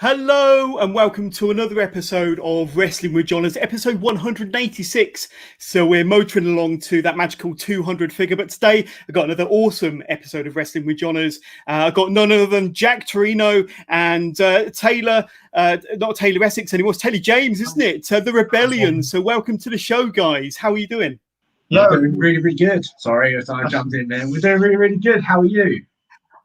Hello and welcome to another episode of Wrestling with John. It's episode 186. So we're motoring along to that magical 200 figure. But today I've got another awesome episode of Wrestling with Johners. I've got none other than Jack Toreno and Taylor, not Taylor Essex anymore. It's Taylor James, isn't it? The Rebellion. So welcome to the show, guys. How are you doing? Yeah, we're doing really good. Sorry if I jumped in there. We're doing really good. How are you?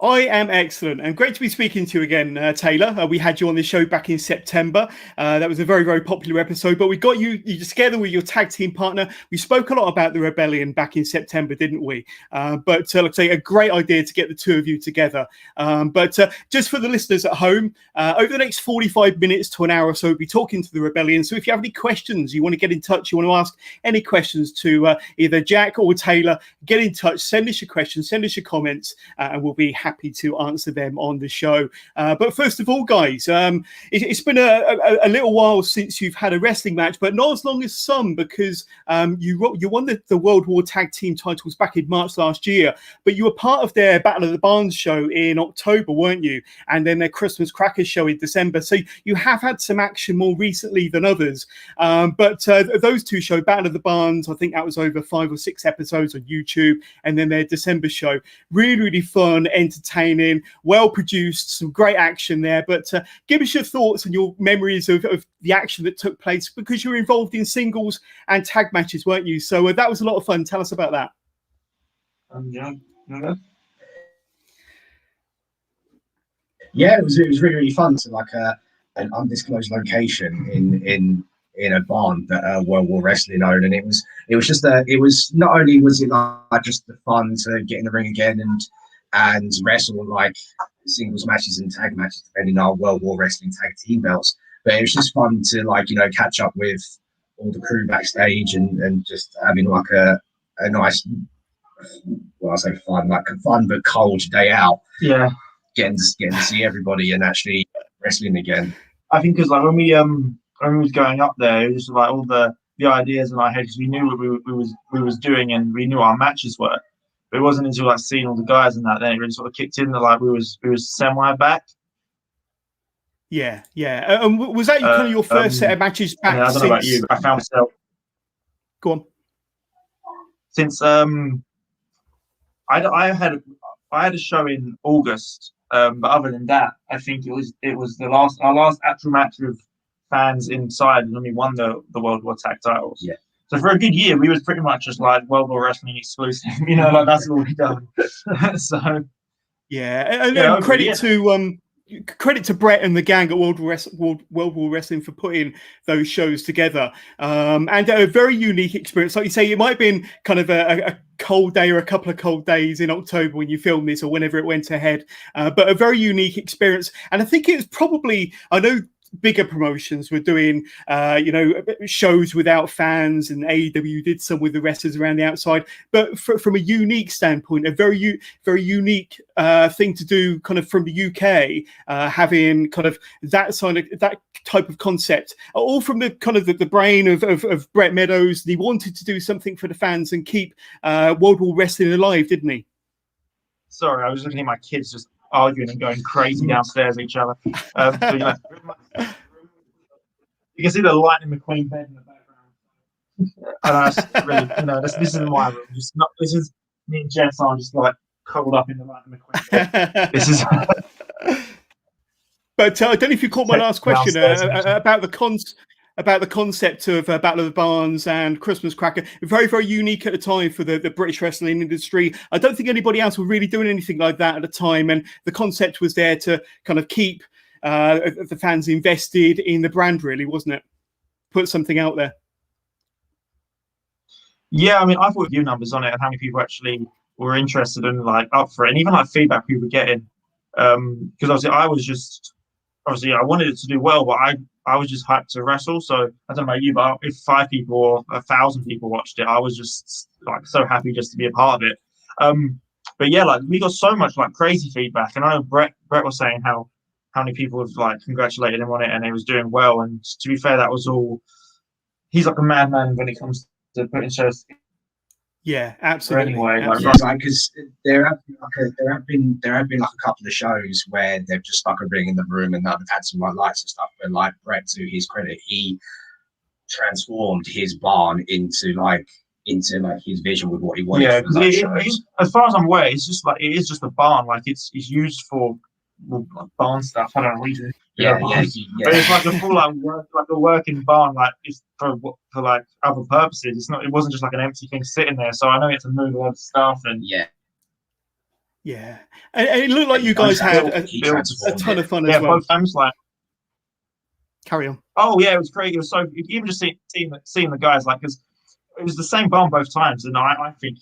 I am excellent and great to be speaking to you again, Taylor. We had you on the show back in September. That was a very popular episode, but we got you together with your tag team partner. We spoke a lot about the Rebellion back in September, didn't we? But like I say, a great idea to get the two of you together. But just for the listeners at home, over the next 45 minutes to an hour or so, we'll be talking to the Rebellion. So if you have any questions, you want to get in touch, you want to ask any questions to either Jack or Taylor, get in touch, send us your questions, send us your comments, and we'll be happy to answer them on the show. But first of all, guys, it's been a little while since you've had a wrestling match, but not as long as some, because you won the World War Tag Team titles back in March last year, but you were part of their Battle of the Barns show in October, weren't you? And then their Christmas Crackers show in December. So you have had some action more recently than others. But those two shows, Battle of the Barns, I think that was over 5 or 6 episodes on YouTube, and then their December show, really fun, entertaining, well produced, some great action there. But give us your thoughts and your memories of the action that took place, because you were involved in singles and tag matches, weren't you? So that was a lot of fun. Tell us about that. Yeah, it was really fun to an undisclosed location in a barn that World War Wrestling owned, and it was not only was it like just the fun to get in the ring again and wrestle like singles matches and tag matches depending on World War Wrestling tag team belts, but it was just fun to catch up with all the crew backstage and just having like a nice, well, I say fun, like a fun but cold day out. Yeah, getting to see everybody and actually wrestling again. I think because like when we was going up there, it was just like all the ideas in our head, because we knew what we was doing and we knew what our matches were. But it wasn't until like seeing all the guys and that then it really sort of kicked in that like we was semi back. Yeah. And was that kind of your first set of matches back? I don't know about you, but I found myself. Go on. Since I had a show in August, but other than that, I think it was our last actual match with fans inside, and then we won the World War Tag titles. Yeah. So for a good year, we was pretty much just like World War Wrestling exclusive, like that's all we done. So yeah, and credit to Brett and the gang at World War Wrestling for putting those shows together, and a very unique experience. Like you say, it might have been kind of a cold day or a couple of cold days in October when you filmed this or whenever it went ahead, but a very unique experience. And I think it was probably, I know bigger promotions were doing shows without fans, and AEW did some with the wrestlers around the outside, but from a unique standpoint, a very unique thing to do kind of from the UK, having kind of that type of concept, all from the kind of the brain of Brett Meadows. He wanted to do something for the fans and keep World War Wrestling alive, didn't he? Sorry, I was looking at my kids just arguing and going crazy downstairs at each other. You can see the Lightning McQueen bed in the background. And really, this isn't my room. This is me and Jess are just like curled up in the Lightning McQueen bed. This is. But I don't know if you caught my last question about the concept of Battle of the Barns and Christmas Cracker. Very unique at the time for the British wrestling industry. I don't think anybody else was really doing anything like that at the time, and the concept was there to kind of keep the fans invested in the brand, really, wasn't it? Put something out there. Yeah, I mean, I thought view numbers on it and how many people actually were interested and like up for it, and even like feedback we were getting. Because obviously I wanted it to do well, but I was just hyped to wrestle. So I don't know about you, but if 5 people or 1,000 people watched it, I was just like so happy just to be a part of it. But yeah, like we got so much like crazy feedback, and I know Brett was saying how many people have like congratulated him on it and he was doing well. And to be fair, that was all. He's like a madman when it comes to putting shows. Yeah, absolutely. Anyway, because there have been like a couple of shows where they've just stuck a ring in the room and they've had some like lights and stuff. But like Brett, to his credit, he transformed his barn into his vision with what he wanted. Yeah, because as far as I'm aware, it is just a barn. Like it's used for barn stuff. I don't know reason. Yeah. But it's like a full a working barn. Like it's for like other purposes. It wasn't just like an empty thing sitting there. So I know you have to move a lot of stuff and yeah. And it looked like you guys had a ton of fun as well. Both times, like. Carry on. Oh yeah, it was great. It was so even just seeing the guys, like, because it was the same barn both times, and I think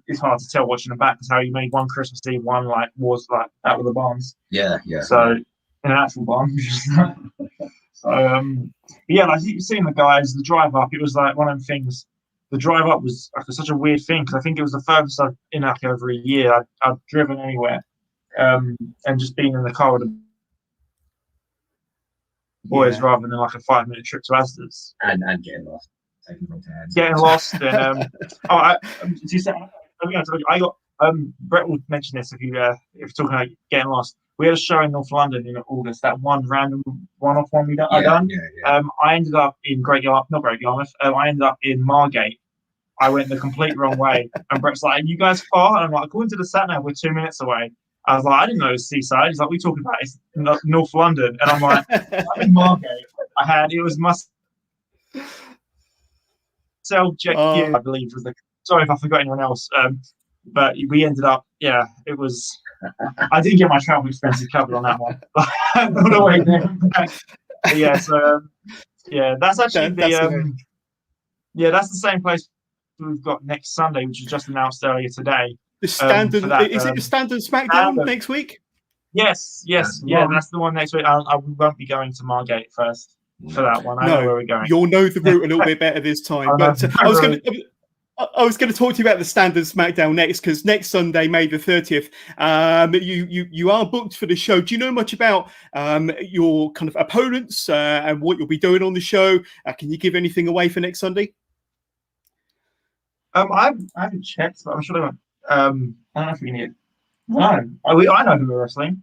it's hard to tell watching them back because how you made one Christmas Eve, one like was like out with the barns. Yeah. So in an actual barn. So yeah, like seeing the guys, the drive up, it was like one of them things. The drive up was like such a weird thing because I think it was the furthest I've in like over a year I've driven anywhere, and just being in the car with the boys rather than like a 5-minute trip to Asda's and getting lost, taking the wrong turns. Getting lost and I got Brett would mention this if you're talking about getting lost. We had a show in North London in August, that one random one-off one I done. I ended up in not Great Yarmouth. I ended up in Margate. I went the complete wrong way, and Brett's like, "Are you guys far?" And I'm like, "According to the sat nav, we're 2 minutes away." I was like, "I didn't know it was seaside." He's like, "We talking about it's North London," and I'm like, "I'm in Margate." It was Jack I believe was the. Sorry if I forgot anyone else. But we ended up, it was. I didn't get my travel expenses covered on that one. All the way there. But yeah, so that's actually that's the same place we've got next Sunday, which was just announced earlier today. The standard is it the standard SmackDown next week? Yes, that's the one next week. I won't be going to Margate first for that one. I know where we're going. You'll know the route a little bit better this time. But I was going to talk to you about the standard SmackDown next, because next Sunday, May the 30th, you are booked for the show. Do you know much about your kind of opponents and what you'll be doing on the show? Can you give anything away for next Sunday? I haven't checked, but I'm sure they won't. I don't know if we need. No, I know who we're wrestling.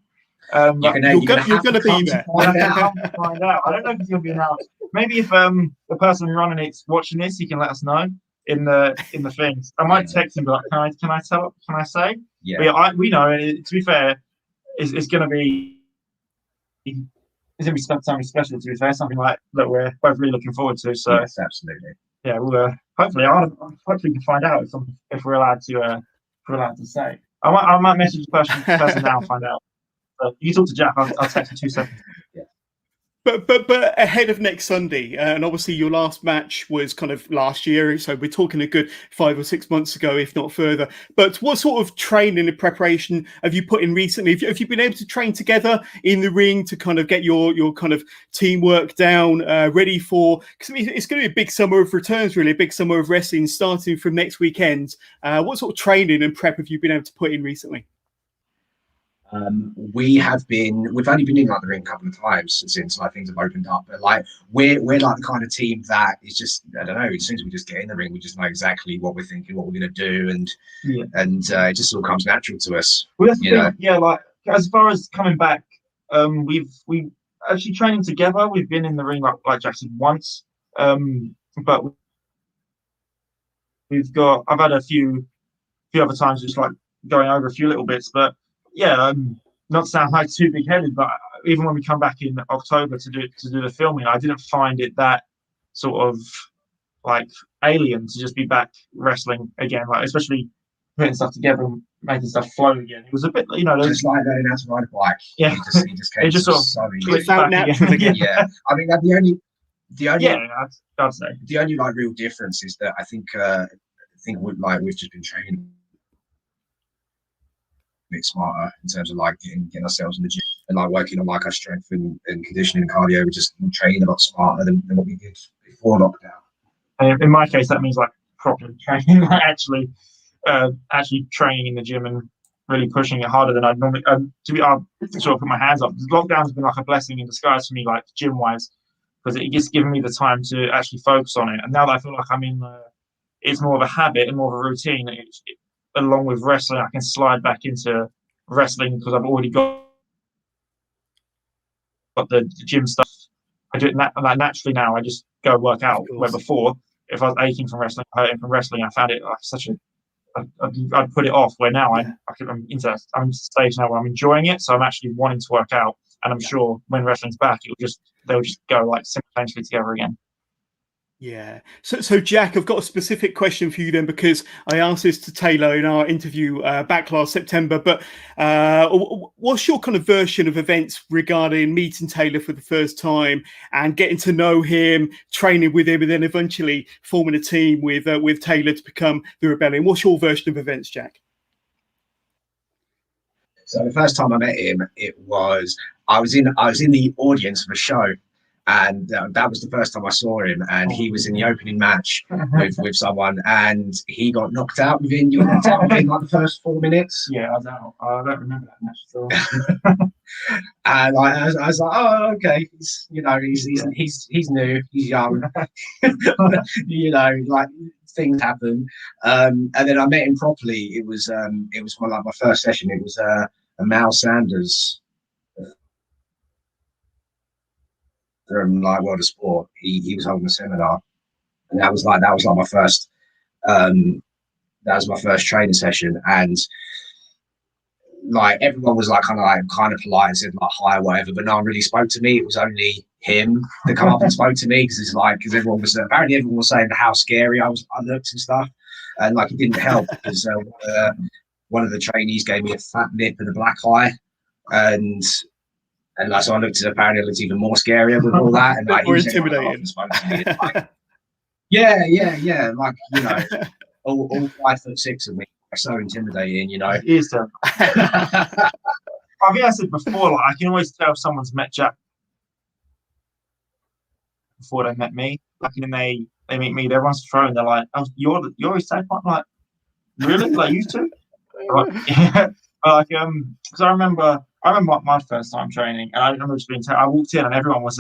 You're going to be there. Find out. I don't know if it's going to be announced. Maybe if the person running it's watching this, he can let us know in the things. I might text him, but can I say? Yeah. But yeah, we know. And to be fair, it's going to be something special. To be fair, something like that we're both really looking forward to. So yes, absolutely. Yeah, we'll hopefully we can find out if we're allowed to say. I might message the person now and find out. But you talk to Jack. I'll text in 2 seconds. Yeah. But ahead of next Sunday, and obviously your last match was kind of last year, so we're talking a good 5 or 6 months ago, if not further. But what sort of training and preparation have you put in recently? Have you been able to train together in the ring to kind of get your kind of teamwork down, ready for? Because I mean, it's going to be a big summer of returns, really, a big summer of wrestling starting from next weekend. What sort of training and prep have you been able to put in recently? We've only been in like the ring a couple of times since like things have opened up, but like we're like the kind of team that is just, I don't know, as soon as we just get in the ring, we just know exactly what we're thinking, what we're going to do, and it just all comes natural to us. Well, that's the thing. Yeah, like as far as coming back, we've actually training together. We've been in the ring like Jack said once, but I've had a few other times just like going over a few little bits, but. Yeah, not to sound like too big-headed, but even when we come back in October to do the filming, I didn't find it that sort of like alien to just be back wrestling again, like especially putting stuff together and making stuff flow again. It was a bit, just like learning how to ride a bike. Yeah, it just sort of clicked back again. Yeah, I mean the only I'd say the only like real difference is that I think we've just been training bit smarter in terms of like getting ourselves in the gym and like working on like our strength and conditioning and cardio. We're just training a lot smarter than what we did before lockdown. And in my case, that means like proper training, like actually training in the gym and really pushing it harder than I'd normally. I sort of put my hands up. Lockdown has been like a blessing in disguise for me, like gym wise, because it just given me the time to actually focus on it. And now that I feel like I'm in it's more of a habit and more of a routine. Along with wrestling, I can slide back into wrestling because I've already got the gym stuff. I do it naturally now. I just go work out. Where before, if I was aching from wrestling, hurting from wrestling, I found it like such a I'd put it off. Where now I'm into the stage now where I'm enjoying it, so I'm actually wanting to work out, and I'm sure when wrestling's back, they'll just go like simultaneously together again. Yeah. So Jack, I've got a specific question for you then, because I asked this to Taylor in our interview back last September. But what's your kind of version of events regarding meeting Taylor for the first time and getting to know him, training with him, and then eventually forming a team with Taylor to become the Rebellion? What's your version of events, Jack? So the first time I met him, I was in the audience of a show. And that was the first time I saw him, and he was in the opening match with someone, and he got knocked out within like the first 4 minutes. Yeah, I don't remember that match at all. And I was like, oh, okay, he's new, he's young, like things happen. And then I met him properly. It was my first session. It was a Mal Sanders. From like World of Sport, he was holding a seminar, and that was my first training session, and like everyone was like kind of polite and said like hi or whatever, but no one really spoke to me. It was only him that come up and spoke to me because everyone was saying how scary I looked and stuff, and like it didn't help because one of the trainees gave me a fat lip and a black eye, and like, so apparently I looked even more scarier with all that. And like, more intimidating. Like, yeah. Like, all 5'6" of me are so intimidating, It is. I think I said before, like, I can always tell if someone's met Jack before they met me. Like, and then they meet me, everyone's thrown, they're like, oh, you're his tag partner? Like, really? Like, you two? Like, yeah. Like, because I remember my first time training, and I remember just I walked in and everyone was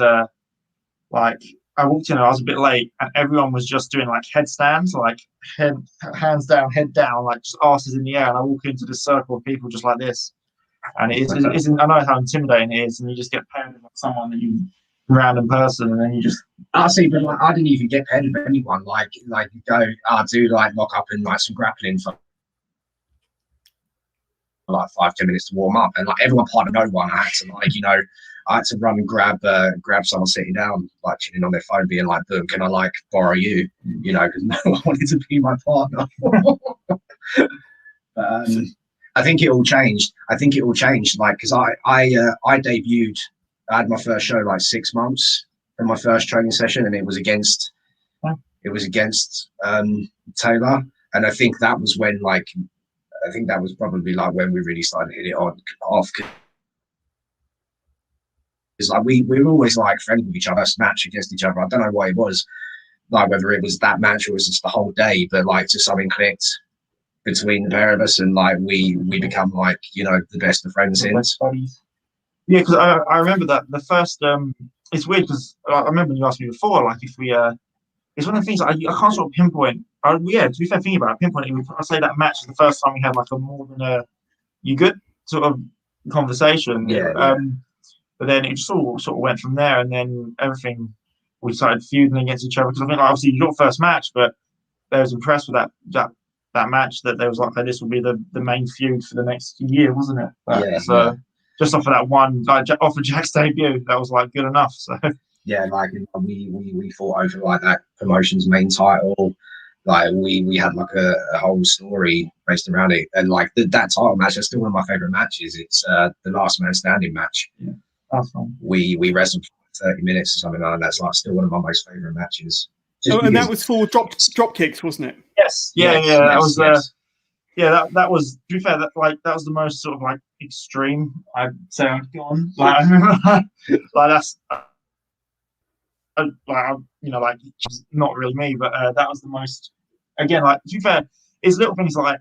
like, I walked in and I was a bit late, and everyone was just doing like headstands, like hands down, head down, like just asses in the air. And I walk into this circle of people just like this, and it's I know how intimidating it is, and you just get paired with someone that you random person, and then you just. I see, but like I didn't even get paired with anyone. Like go, do like lock up and like some grappling for like 5-10 minutes to warm up, and like everyone part of no one. I had to run and grab someone sitting down, like chilling on their phone, being like, boom, can I like borrow you? Because no one wanted to be my partner. I think it all changed. Like, because I debuted, I had my first show like 6 months from my first training session, and it was against Taylor, and I think that was when that was probably like when we really started hitting it off. It's like we were always like friendly with each other, match against each other. I don't know what it was, like whether it was that match or it was just the whole day, but like just something clicked between the pair of us, and like we become like the best of friends since. Yeah, because I remember that the first it's weird because I remember when you asked me before, like if we it's one of the things I can't sort of pinpoint. To be fair, thinking about it, pinpointing, I'd say that match is the first time we had like a more than a you good sort of conversation. Yeah. But then it just all sort of went from there, and then everything we started feuding against each other because I think like, obviously your first match, but they was impressed with that match that there was like this will be the main feud for the next year, wasn't it? Just off of that one, like off of Jack's debut, that was like good enough. So yeah, like we fought over like that promotion's main title. Like we had like a whole story based around it, and like that title match is still one of my favorite matches. It's the last man standing match. Yeah, that's fun. We wrestled for 30 minutes or something like that. That's like still one of my most favorite matches. And that was for drop kicks, wasn't it? Yes. Yeah. That was. Yeah, that was. To be fair, that was the most sort of like extreme I'd say I'd gone. Like I remember, like that's. Like not really me, but that was the most. Again, like to be fair, it's little things like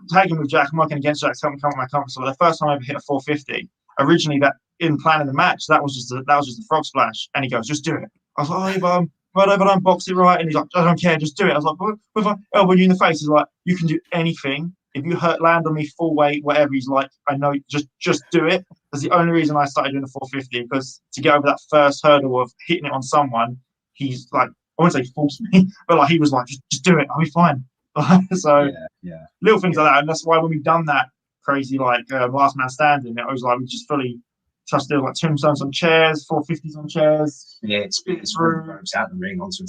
tagging with Jack, I'm working against Jack, something come with my comfort zone. The first time I ever hit a 450, originally that in planning the match, that was just a frog splash, and he goes, just do it. I was like, oh, if I don't box it right, and he's like, I don't care, just do it. I was like, what if I elbow you in the face? He's like, you can do anything. If you land on me full weight, whatever. He's like, I know, just do it. That's the only reason I started doing the 450, because to get over that first hurdle of hitting it on someone, he's like, I wouldn't say forced me, but like he was like, just do it, I'll be fine. So little things like that, and that's why when we've done that crazy like last man standing, it was like we just fully trusted like tombstones on chairs, 450s on chairs. Yeah, it's ropes out the ring onto a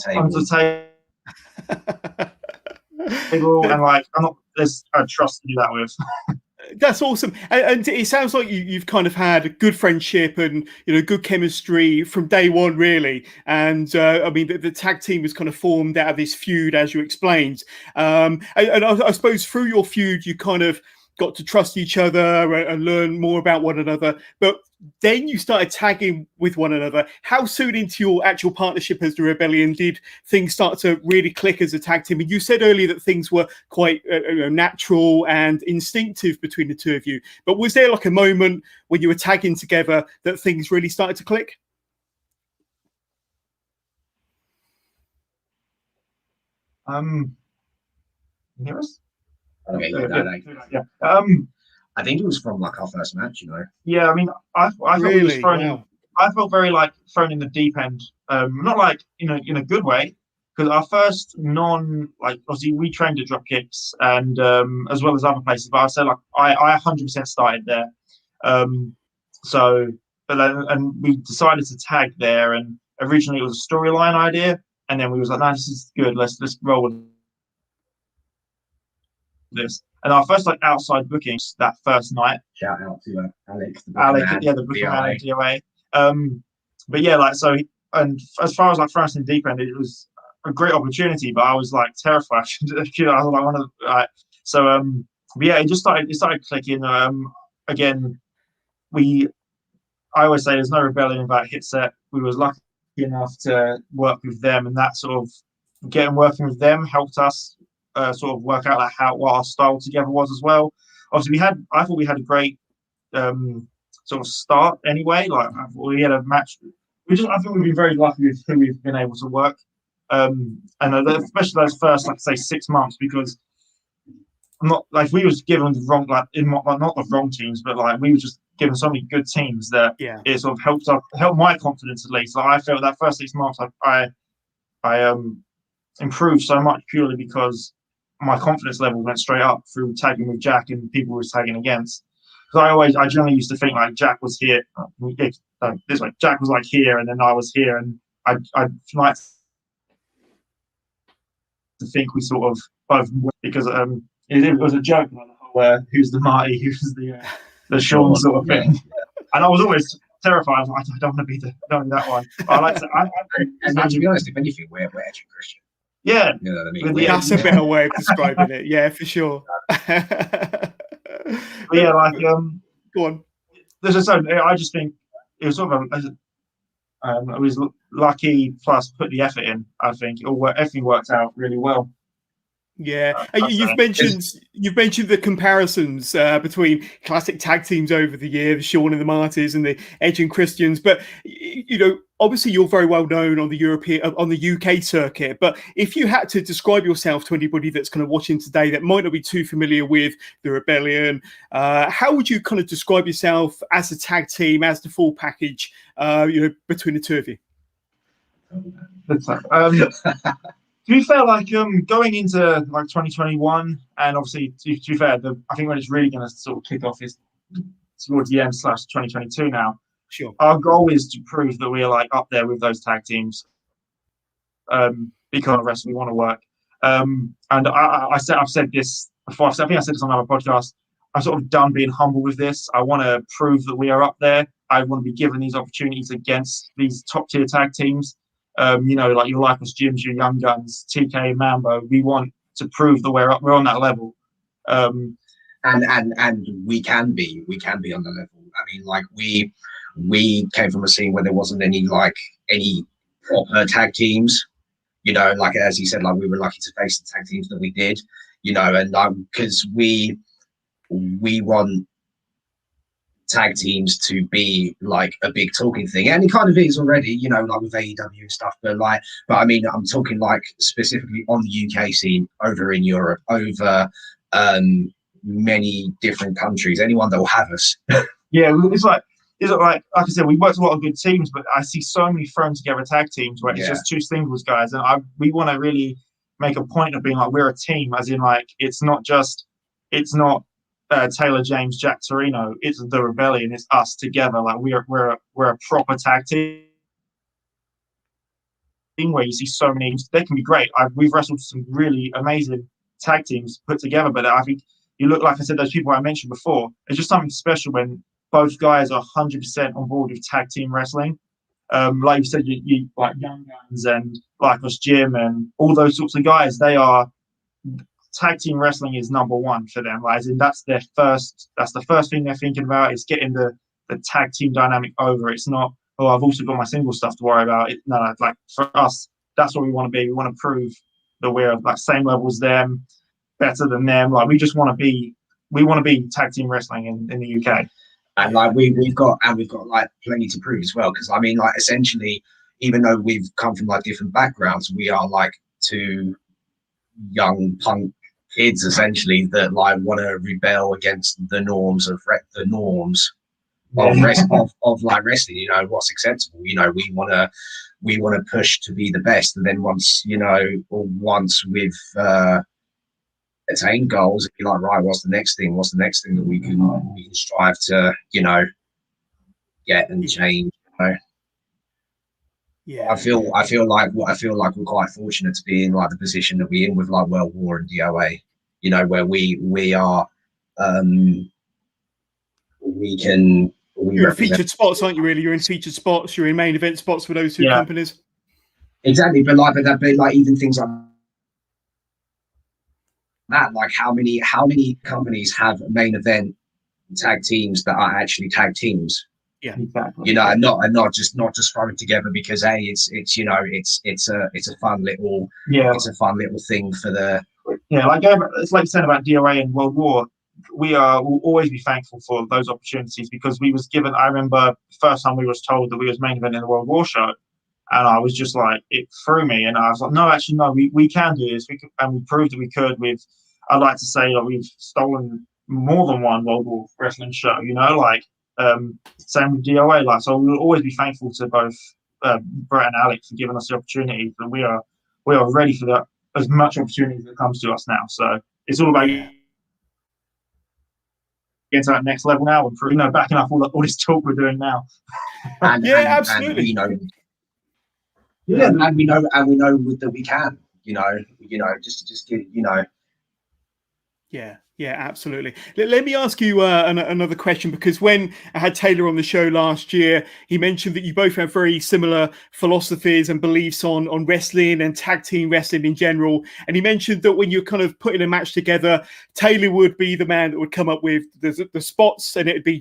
table. And like there's a trust to do that with. That's awesome, and it sounds like you've kind of had a good friendship and good chemistry from day one, really. And I mean, the tag team was kind of formed out of this feud, as you explained. And I suppose through your feud, you kind of got to trust each other and learn more about one another. But then you started tagging with one another. How soon into your actual partnership as the Rebellion did things start to really click as a tag team? And you said earlier that things were quite natural and instinctive between the two of you. But was there like a moment when you were tagging together that things really started to click? Hear us? Okay, yeah. I think it was from like our first match, Yeah, I mean, I thought really? he was thrown. I felt very like thrown in the deep end. Not like in a good way, because our first obviously we trained at drop kicks and as well as other places. But I said like I 100% started there. And we decided to tag there. And originally it was a storyline idea, and then we was like, no, this is good. Let's roll with this. And our first like outside bookings that first night. Shout out to Alex, the booking man at DOA. But yeah, like so, and as far as like throwing in the deep end, it was a great opportunity, but I was like terrified. I was like one of the but yeah, it started clicking. Again, I always say there's no rebellion without hit set. We was lucky enough to work with them, and that sort of working with them helped us sort of work out like what our style together was as well. Obviously, I thought we had a great sort of start anyway. Like we had a match. I think we've been very lucky with who we've been able to work, and especially those first, like say, 6 months, because not like we was given the wrong, not the wrong teams, but like we were just given so many good teams that it sort of helped my confidence at least. Like I felt that first 6 months, I improved so much purely because my confidence level went straight up through tagging with Jack and people who was tagging against. Because I generally used to think like Jack was here, this way. Jack was like here, and then I was here, and I like to think we sort of both, because it was a joke like the whole who's the Marty, who's the Sean sort of thing. And I was always terrified. I was like, I don't want to be that one. But I like to. And to be honest, if anything, we're Edge and Christian. Yeah, you know what I mean. That's a better way of describing it. Yeah, for sure. But yeah, like go on. I just think it was sort of it was lucky plus put the effort in. I think everything worked out really well. Yeah, you've mentioned the comparisons between classic tag teams over the years, Sean and the Martys and the Edge and Christians. But obviously you're very well known on the UK circuit. But if you had to describe yourself to anybody that's kind of watching today that might not be too familiar with the Rebellion, how would you kind of describe yourself as a tag team, as the full package, between the two of you? To be fair, like going into like 2021, and obviously to be fair, I think when it's really going to sort of kick off is towards the end / 2022 now. Sure. Our goal is to prove that we are like up there with those tag teams, because the rest we want to work. And I've said this before. I think I said this on another podcast. I'm sort of done being humble with this. I want to prove that we are up there. I want to be given these opportunities against these top tier tag teams. Like your Lycos Gyms, your Young Guns, TK, Mambo. We want to prove that we're on that level. And we can be on the level. I mean, like we came from a scene where there wasn't any proper tag teams. Like as you said, like we were lucky to face the tag teams that we did. And because we want tag teams to be like a big talking thing, and it kind of is already, you know, like with AEW and stuff. But I mean, I'm talking like specifically on the UK scene, over in Europe, over many different countries. Anyone that will have us. Yeah, it's like I said, we worked a lot of good teams, but I see so many thrown together tag teams where it's just two singles guys, and we want to really make a point of being like we're a team, as in like it's not Taylor, James, Jack Toreno. It's the Rebellion. It's us together. Like we're a proper tag team where you see so many. They can be great. We've wrestled some really amazing tag teams put together, but I think you look, like I said, those people I mentioned before. It's just something special when both guys are 100% on board with tag team wrestling. Like you said, you like Young Guns and like us Jim and all those sorts of guys. They are. Tag team wrestling is number one for them. Like, that's the first thing they're thinking about, is getting the tag team dynamic over. It's not, oh, I've also got my single stuff to worry about. No, like for us, that's what we want to be. We want to prove that we're like same level as them, better than them. Like we want to be tag team wrestling in the UK. And like we've got like plenty to prove as well. Because I mean, like essentially, even though we've come from like different backgrounds, we are like two young punk kids essentially that like want to rebel against the norms of like wrestling. You know, what's acceptable. You know, we want to push to be the best, and then once we've attained goals, be like, right, what's the next thing that we can strive to, you know, get and change. You know? Yeah, I feel like we're quite fortunate to be in like the position that we're in with like World War and DOA, you know, where we are, you're in featured spots, aren't you? Really, you're in featured spots. You're in main event spots for those two companies. Exactly, but even things like that, like how many companies have main event tag teams that are actually tag teams? Yeah, exactly. You know, and not just thrown it together because it's you know it's a fun little thing for the it's like you said about DOA and World War. We'll always be thankful for those opportunities, because we was given. I remember the first time we was told that we was main event in the World War show, and I was just like, it threw me, and I was like, no, actually no, we can do this. And we proved that we could. I'd like to say that we've stolen more than one World War wrestling show. You know, like. Same with DOA, like, so we'll always be thankful to both Brett and Alex for giving us the opportunity. But we are ready for that, as much opportunity that comes to us now. So it's all about getting to that next level now, and backing up all this talk we're doing now. Absolutely. And we know that we can. Just get. Yeah, absolutely. Let me ask you another question, because when I had Taylor on the show last year, he mentioned that you both have very similar philosophies and beliefs on wrestling and tag team wrestling in general. And he mentioned that when you're kind of putting a match together, Taylor would be the man that would come up with the spots, and it would be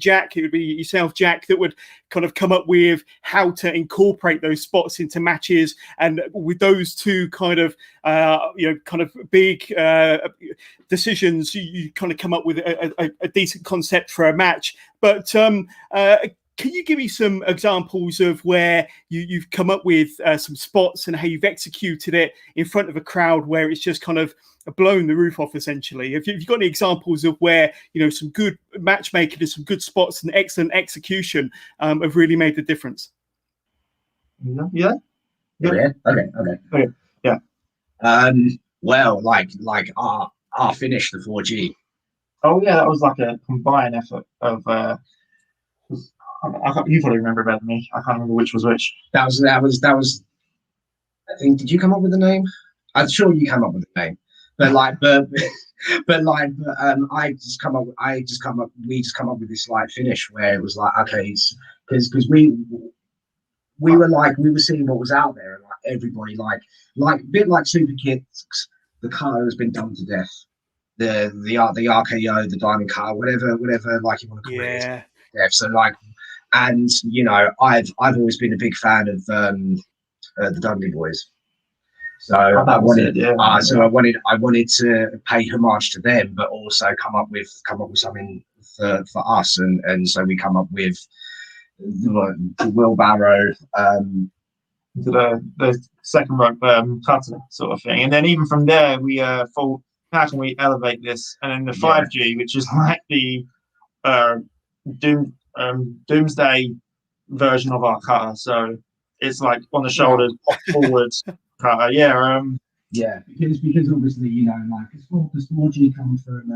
yourself, Jack, that would kind of come up with how to incorporate those spots into matches. And with those two kind of big decisions, you kind of come up with a decent concept for a match. But can you give me some examples of where you've come up with some spots and how you've executed it in front of a crowd where it's just kind of blown the roof off, essentially? Have you got any examples of where, some good matchmaking and some good spots and excellent execution have really made the difference? Yeah. Okay. Yeah. Well, like our finish, the 4G. Oh yeah, that was like a combined effort of. You probably remember better than me. I can't remember which was which. That was. I think. Did you come up with the name? I'm sure you came up with the name, but I just come up. We just come up with this like finish where it was like, okay, because we were seeing what was out there, and like everybody like a bit like Super Kids, the car has been done to death. The RKO, the Diamond Car, whatever like you want to call it. Yeah. So like, and I've always been a big fan of the Dudley Boys. So I wanted to pay homage to them, but also come up with something for us, and so we come up with the wheelbarrow. The second rope cutter sort of thing, and then even from there we thought, how can we elevate this? And then the 5G, which is like the doomsday version of our cutter, so it's like on the shoulders, forwards cutter. Because obviously, you know, like because 4G comes from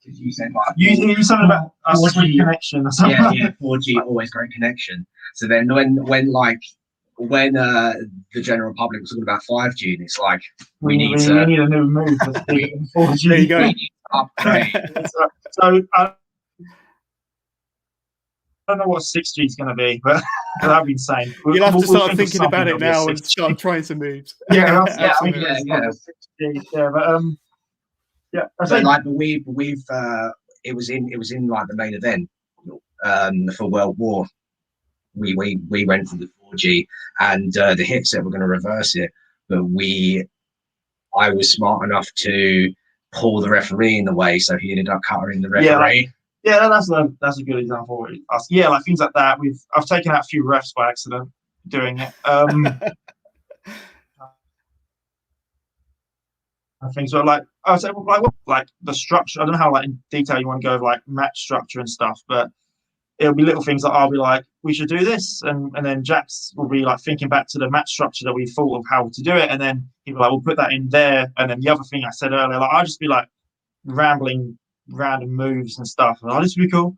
because you said like you something about a sweet connection or something. Yeah, 4G always great connection. So then when the general public was talking about 5G, and it's like we need a new move. 4G. There you go. We need to upgrade. So I don't know what 6G is going to be, but that'd be insane. You'll have to start thinking about it now and start trying some moves. Yeah, So like, but we've it was in like the main event for World War. We went for the 4G, and the hit said we're going to reverse it, but I was smart enough to pull the referee in the way, so he ended up cutting the referee. Yeah, that's a good example. Yeah, like things like that. I've taken out a few refs by accident doing it. I think so. Like I would say, like the structure. I don't know how like in detail you want to go, like match structure and stuff, but it'll be little things that I'll be like, we should do this, and then Jax will be like thinking back to the match structure that we thought of how to do it, and then he'll be like, we'll put that in there, and then the other thing I said earlier, like I'll just be like rambling random moves and stuff, and this would be cool,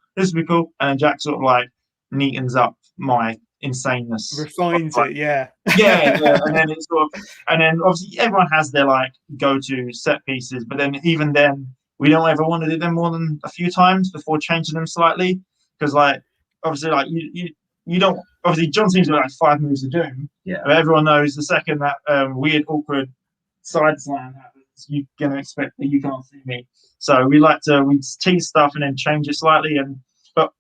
and then Jack sort of like neatens up my insaneness, refines like, it, yeah, and then it's sort of, and then obviously everyone has their like go-to set pieces, but then even then we don't ever want to do them more than a few times before changing them slightly, because like obviously like you don't, obviously John seems to be like 5 moves of doom, but everyone knows the second that weird awkward side slam happens, you're gonna expect that you can't see me. So we tease stuff and then change it slightly. But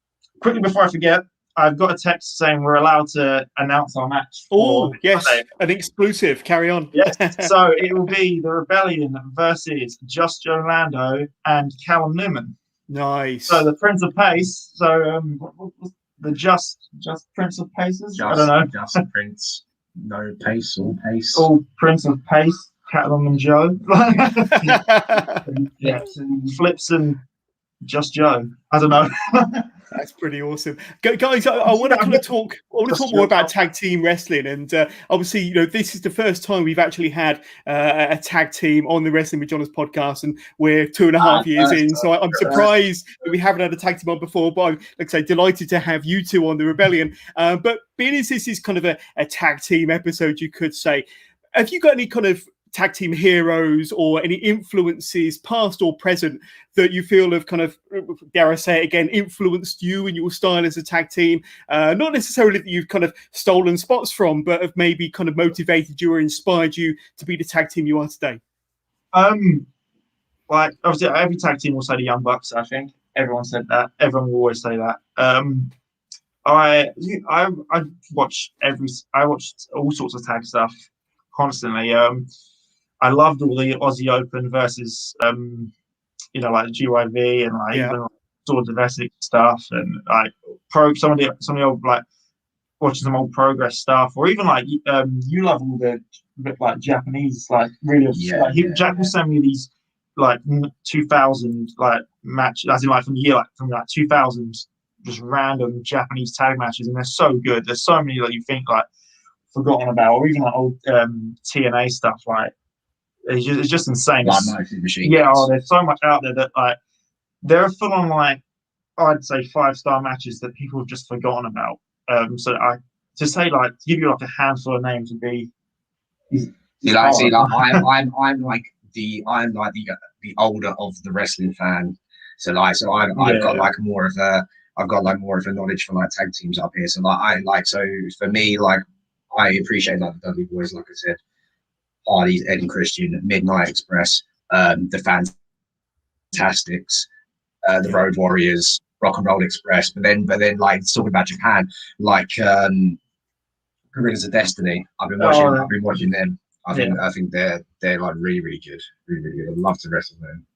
quickly before I forget, I've got a text saying we're allowed to announce our match. Oh yes, an exclusive. Carry on. Yes. So it will be the Rebellion versus Just Joe Lando and Callum Newman. Nice. So the Prince of Pace. So the just Prince of Paces. I don't know. Just Prince. No pace, all pace. All Prince of Pace. Callum and Joe. And Flips and Just Joe. I don't know. That's pretty awesome, guys. I want to kind of talk more about tag team wrestling, and obviously, you know, this is the first time we've actually had a tag team on the Wrestling with John's podcast, and we're 2.5 years in. So I'm surprised that we haven't had a tag team on before. But I'm, like I say, delighted to have you two on the Rebellion. But being as this is kind of a tag team episode, you could say, have you got any kind of tag team heroes or any influences, past or present, that you feel have kind of, dare I say it again, influenced you and your style as a tag team? Not necessarily that you've kind of stolen spots from, but have maybe kind of motivated you or inspired you to be the tag team you are today. Like obviously every tag team will say the Young Bucks. I think everyone said that. Everyone will always say that. I watched all sorts of tag stuff constantly. I loved all the Aussie Open versus, you know, like GYV and like even Swords of Essex stuff, and like some of the old, like watching some old Progress stuff, or even like you love all the like Japanese, like really Jack will send me these like 2000 like match, as in like from the year like from like 2000, just random Japanese tag matches, and they're so good. There's so many that you think like forgotten about, or even like old TNA stuff, like. It's just insane. Like there's so much out there that like there are full on like I'd say 5-star matches that people have just forgotten about. So to give you like a handful of names would be. I'm like the older of the wrestling fan. So I've got more of a knowledge for like tag teams up here. So for me, like I appreciate like the Dudley Boys, like I said. Hardy's, Ed and Christian, Midnight Express, the Fantastics, the Road Warriors, Rock and Roll Express, but then like talking about Japan, like Gorillas of Destiny. I've been watching them. I think they're like really, really good. Really, really good. I'd love to wrestle them.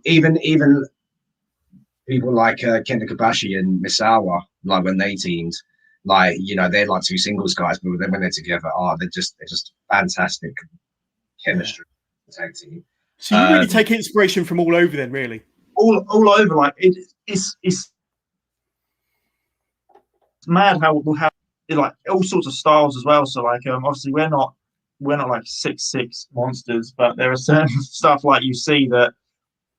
Even people like Kenta Kobashi and Misawa, like when they teamed, like, you know, they're like two singles guys, but then when they're together, they're just fantastic chemistry tag team. So you really take inspiration from all over, then, really. All over, like it's mad how we'll have like all sorts of styles as well. So like obviously we're not like 6'6" monsters, but there are certain stuff like you see that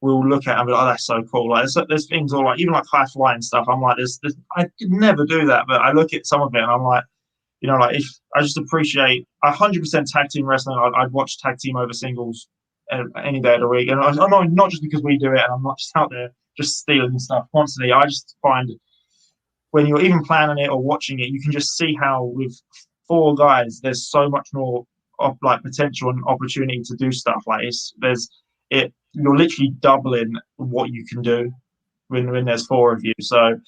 we'll look at and be like, oh, that's so cool. Like there's things all like even like high flying stuff. I'm like, this I could never do that, but I look at some of it and I'm like, you know, like if I just appreciate 100% tag team wrestling. I'd watch tag team over singles any day of the week, and I'm not just because we do it, and I'm not just out there just stealing stuff constantly. I just find when you're even planning it or watching it, you can just see how with 4 guys, there's so much more of like potential and opportunity to do stuff. Like you're literally doubling what you can do when there's 4 of you. So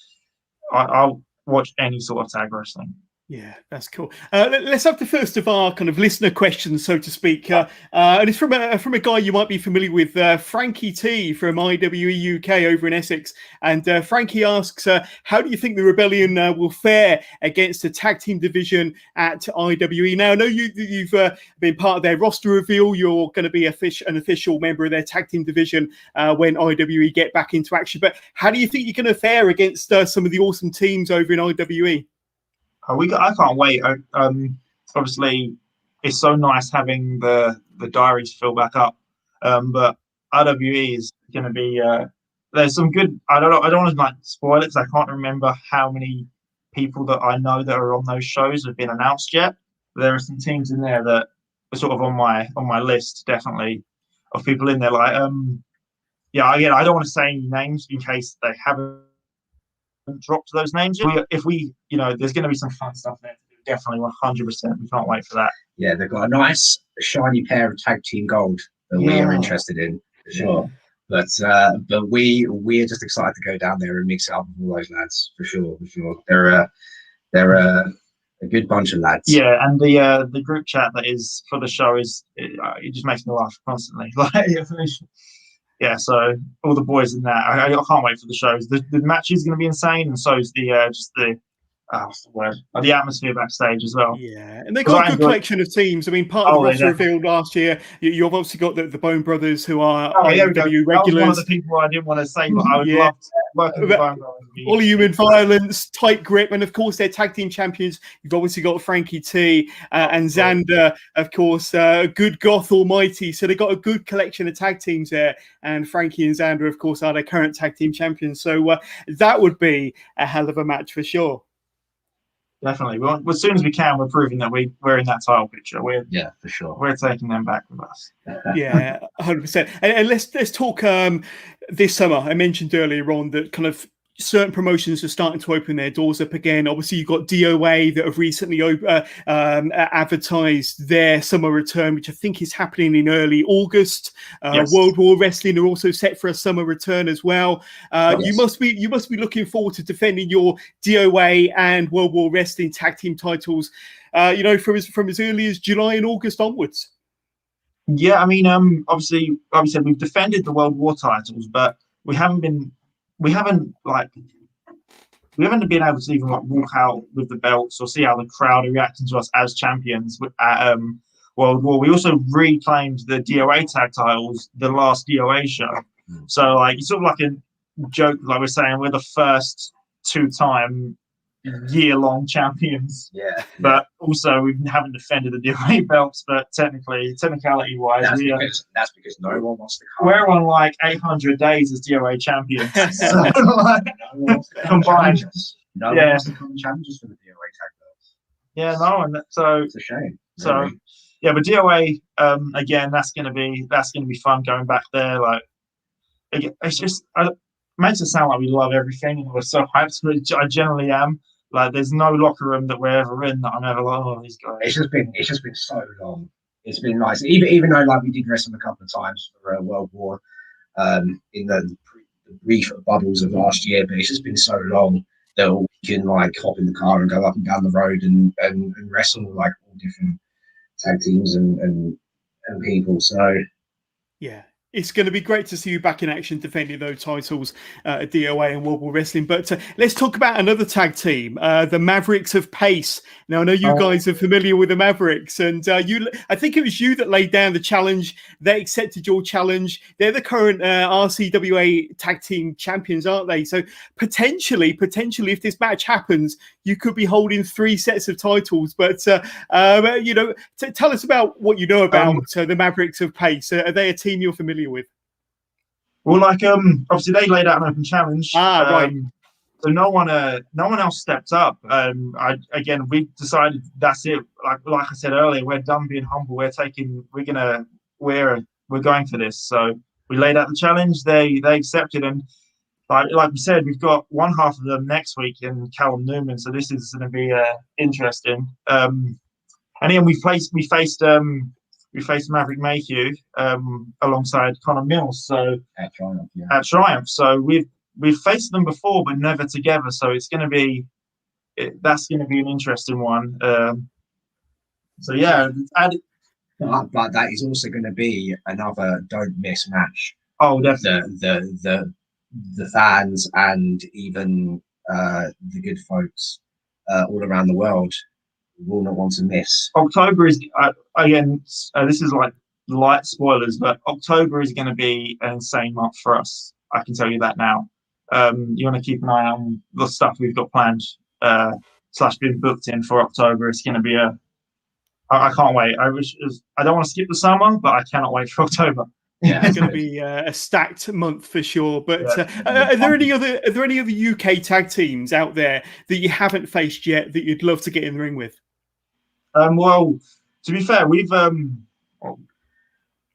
I'll watch any sort of tag wrestling. Yeah, that's cool. Let's have the first of our kind of listener questions, so to speak. And it's from a guy you might be familiar with, Frankie T from IWE UK over in Essex. And Frankie asks, how do you think the Rebellion will fare against the tag team division at IWE? Now, I know you've been part of their roster reveal. You're going to be an official member of their tag team division when IWE get back into action. But how do you think you're going to fare against some of the awesome teams over in IWE? I can't wait. Obviously, it's so nice having the diaries fill back up. But RWE is going to be. There's some good. I don't want to like spoil it because I can't remember how many people that I know that are on those shows have been announced yet. There are some teams in there that are sort of on my list, definitely, of people in there. Like I don't want to say any names in case they haven't dropped those names. If we, you know, there's going to be some fun stuff there. Definitely 100%. We can't wait for that. Yeah, they've got a nice shiny pair of tag team gold that we are interested in for sure. But we're just excited to go down there and mix it up with all those lads for sure. They're a good bunch of lads. Yeah, and the group chat that is for the show it just makes me laugh constantly. Yeah, so all the boys in that, I can't wait for the shows. The match is going to be insane, and so is what's the word? The atmosphere backstage as well. Yeah, and they've got a good collection of teams. I mean, part of the roster revealed last year, you've obviously got the Bone Brothers, who are AEW regulars. That was one of the people I didn't want to say, but I would love to work with the Bone Brothers. All Human Violence, Tight Grip, and of course their tag team champions. You've obviously got Frankie T and Xander, of course, Good Goth Almighty. So they've got a good collection of tag teams there, and Frankie and Xander, of course, are their current tag team champions. So that would be a hell of a match for sure. Definitely. Well, as soon as we can, we're proving that we're in that title picture. Yeah, for sure. We're taking them back with us. Yeah, 100%. And let's talk this summer. I mentioned earlier on that kind of certain promotions are starting to open their doors up again. Obviously, you've got DOA that have recently advertised their summer return, which I think is happening in early August. Yes. World War Wrestling are also set for a summer return as well. Yes. You must be looking forward to defending your DOA and World War Wrestling tag team titles. From as early as July and August onwards. Yeah, I mean, obviously, like we said, we've defended the World War titles, but we haven't been able to even like walk out with the belts or see how the crowd are reacting to us as champions at World War. We also reclaimed the DOA tag titles the last DOA show. So like it's sort of like a joke, like we're saying we're the first 2-time year-long champions. Yeah. But also we haven't defended the DOA belts, but technicality-wise, that's because no one wants to come. We're on like 800 days as DOA champions. So, combined. No one wants to come challenges for the DOA tag belts. Yeah, no, and so it's a shame. So really. Yeah, but DOA again, that's gonna be fun going back there. Like it's just it makes it sound like we love everything and we're so hyped, but I generally am. Like, there's no locker room that we're ever in that I'm ever like, oh, these guys. It's just been so long. It's been nice, even though like we did wrestle a couple of times for World War, in the brief bubbles of last year. But it's just been so long that we can like hop in the car and go up and down the road and wrestle like all different tag teams and and people. So yeah. It's going to be great to see you back in action defending those titles at DOA and World War Wrestling. But let's talk about another tag team, the Mavericks of Pace. Now, I know you guys are familiar with the Mavericks, and I think it was you that laid down the challenge. They accepted your challenge. They're the current RCWA tag team champions, aren't they? So potentially, if this match happens, you could be holding 3 sets of titles. But, tell us about what you know about the Mavericks of Pace. Are they a team you're familiar with? Well, like obviously they laid out an open challenge. Right. So no one else stepped up. We decided that's it. Like I said earlier, we're done being humble. We're going for this. So we laid out the challenge. They accepted, and like we said, we've got one half of them next week in Callum Newman. So this is going to be interesting. And then we faced Maverick Mayhew alongside Connor Mills. So at Triumph, yeah. At Triumph. So we've faced them before, but never together. So it's going to be that's going to be an interesting one. So yeah, but that is also going to be another don't miss match. Oh, definitely. The fans and even the good folks all around the world will not want to miss. October is again. This is like light spoilers, but October is going to be an insane month for us. I can tell you that now. You want to keep an eye on the stuff we've got planned / been booked in for October. It's going to be I can't wait. I don't want to skip the summer, but I cannot wait for October. Yeah, it's going to be a stacked month for sure. But are there any other UK tag teams out there that you haven't faced yet that you'd love to get in the ring with? Well, to be fair, we've at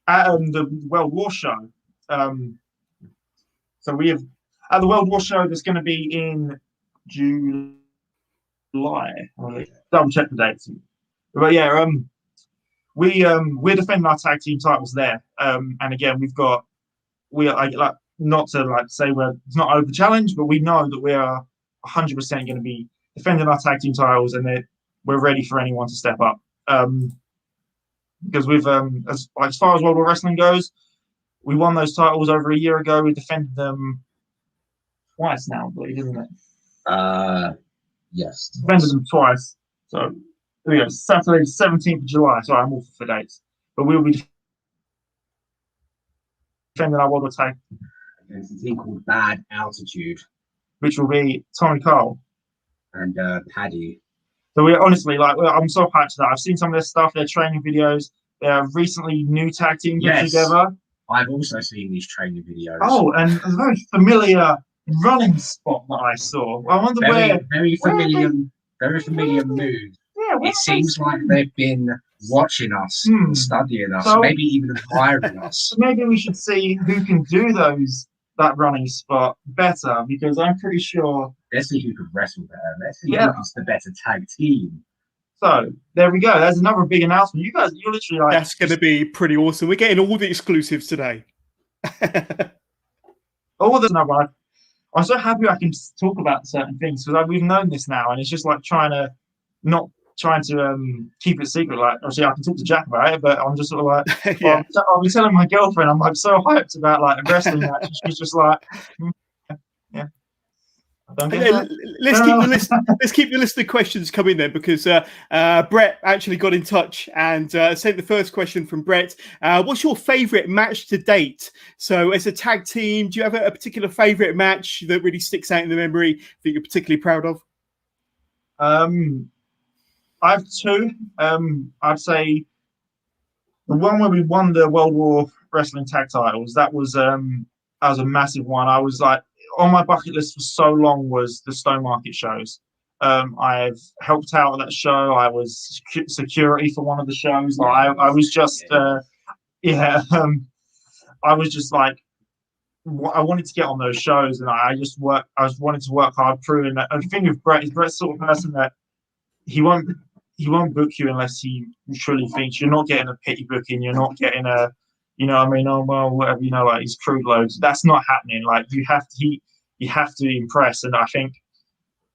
the World War show. So we have at the World War show that's going to be in July. Double check the dates. But yeah, we're defending our tag team titles there. And again, not to say it's not over challenge, but we know that we are 100% going to be defending our tag team titles, and we're ready for anyone to step up. Because we've as far as World War Wrestling goes, we won those titles over a year ago. We defended them twice now, I believe, isn't it? Yes. Defended them twice. So there we go. Saturday, 17th of July. Sorry, I'm awful for dates. But we'll be defending our World War tag against a team called Bad Altitude, which will be Tommy Cole and Paddy. So we're honestly I'm so hyped to that. I've seen some of their stuff, their training videos. They're recently new tag team put together. I've also seen these training videos. Oh, and a very familiar running spot that I saw. I wonder very familiar move. Yeah, it seems like they've been watching us, studying us, maybe even admiring us. So maybe we should see who can do that running spot better, because I'm pretty sure. Let's see who could wrestle better. Let's see who's the better tag team. So there we go. There's another big announcement. You guys, you're literally that's going to be pretty awesome. We're getting all the exclusives today. Oh, there's another one. I'm so happy I can talk about certain things, because we've known this now, and it's just like trying to keep it secret. Like, obviously, I can talk to Jack about it, but I'm just sort of like, I'll be telling my girlfriend, I'm like so hyped about like a wrestling match, and she's just like, yeah. Let's keep the list of questions coming then, because Brett actually got in touch and sent the first question from Brett. What's your favourite match to date? So as a tag team, do you have a particular favourite match that really sticks out in the memory that you're particularly proud of? I have two. I'd say the one where we won the World War Wrestling tag titles, that was a massive one. I was like, on my bucket list for so long was the Stone Market shows. I've helped out at that show. I was security for one of the shows. Like, I was just, I was just like, I wanted to get on those shows, and I wanted to work hard proving that. And the thing with Brett is Brett's the sort of person that he won't book you unless he truly thinks you're not getting a pity booking. You're not getting a, you know what I mean? Oh, well, whatever, like he's crude loads. That's not happening. Like you have to impress. And I think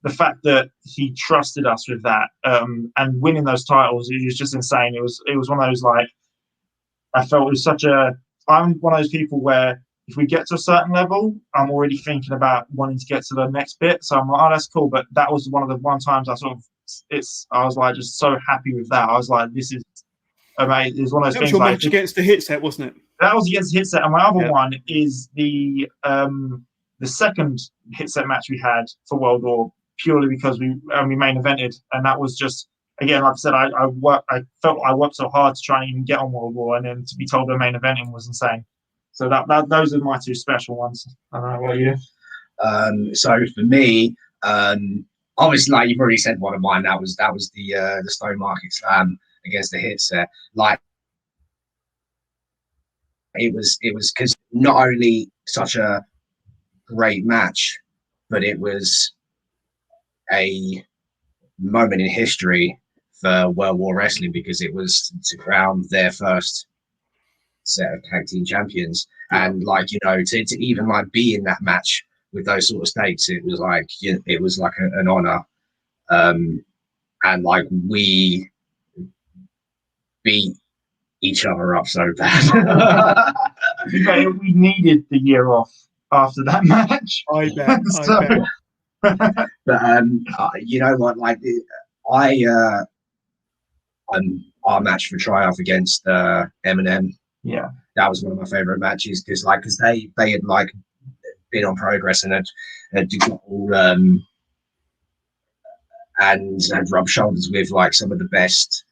the fact that he trusted us with that, and winning those titles, it was just insane. It was one of those, like, I felt it was I'm one of those people where if we get to a certain level, I'm already thinking about wanting to get to the next bit. So I'm like, oh, that's cool. But that was one of the times I was like just so happy with that. I was like, this is amazing. It was one of those That was things. your like, match against the hit set, wasn't it? That was against the hit set. And my other one is the second hit set match we had for World War, purely because we main evented. And that was just, again, like I said, I felt I worked so hard to try and even get on World War, and then to be told the main eventing was insane. So those are my two special ones. I don't know about you. So for me, obviously, like you've already said, one of mine that was the Stone Market Slam against the hit set. Like it was because not only such a great match, but it was a moment in history for World War Wrestling, because it was to crown their first set of tag team champions. And like, you know, to even like be in that match with those sort of stakes, it was like, you know, it was like an honor. And like we beat each other up so bad. We needed the year off after that match. I bet. But you know what, like our match for Triumph against Eminem, yeah, that was one of my favorite matches, because they had like been on Progress and had got all and had rubbed shoulders with like some of the best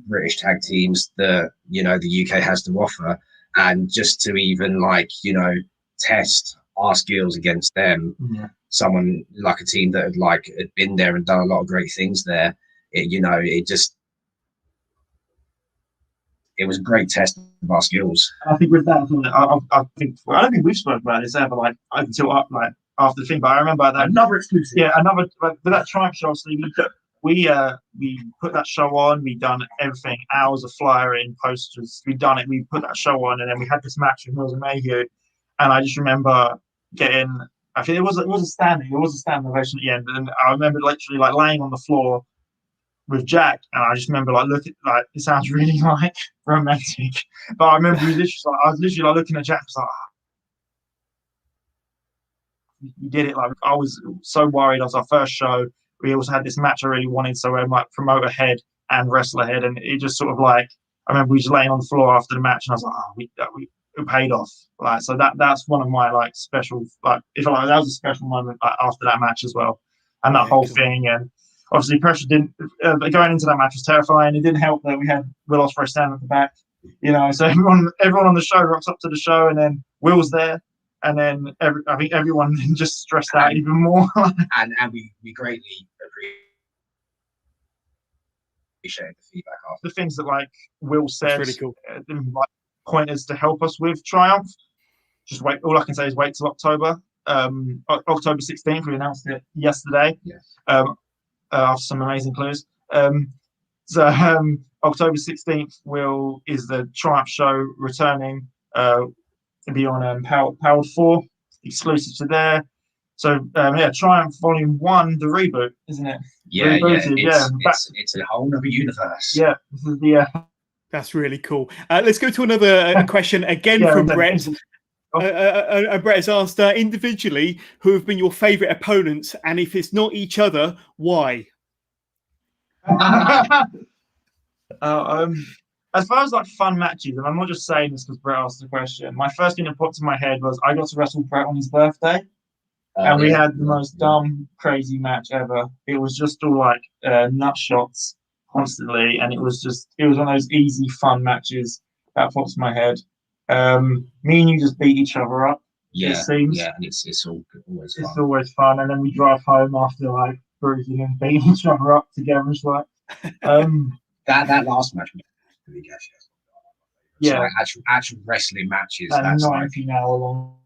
British tag teams that, you know, the UK has to offer, and just to even like, you know, test our skills against them, someone like a team that had been there and done a lot of great things there, it was a great test of our skills. I think with that, I don't think we've spoken about this ever, like until after the thing. But I remember that another exclusive. Yeah, with that Triumph show. Obviously, we put that show on. We done everything, hours of flyering, posters. We done it. We put that show on, and then we had this match with Mills and Mayhew. And I just remember getting, I think it was a standing ovation at the end. And I remember literally like laying on the floor with Jack, and I just remember looking, it sounds really like romantic, but I remember I was literally looking at Jack, I was like, oh, you did it. Like, I was so worried. It was our first show. We also had this match I really wanted, so we're like promoter head and wrestler head, and it just sort of like, I remember we just laying on the floor after the match, and I was like, oh, it paid off. Like, so that's one of my like special, like, if I like, that was a special moment after that match as well, and that whole thing. And obviously, pressure didn't going into that match was terrifying. It didn't help that we had Will Ospreay standing at the back, you know. So everyone on the show rocks up to the show, and then Will's there, and then I think everyone just stressed out even more. and we greatly appreciate the feedback after. The things that like Will said, really cool. Like pointers to help us with Triumph. Just wait. All I can say is wait till October. October 16th. We announced it yesterday. Yes. After some amazing clues. October 16th is the Triumph show returning. It'll be on Powered 4, exclusive to there. So Triumph Volume 1, the reboot, isn't it? Yeah, it's a whole other universe. Yeah, this is the. That's really cool. Let's go to another question again from Brett. Brett has asked individually, who have been your favourite opponents, and if it's not each other, why? As far as like fun matches, and I'm not just saying this because Brett asked the question, my first thing that popped in my head was I got to wrestle Brett on his birthday, and we had the most dumb, crazy match ever. It was just all like nut shots constantly, and it was one of those easy, fun matches that pops in my head. Me and you just beat each other up. Yeah, it seems. Yeah, and it's always fun. It's always fun, and then we drive home after like bruising and beating each other up together. It's like that last match was really good. Yeah, so, like, actual wrestling matches. That's 90-hour long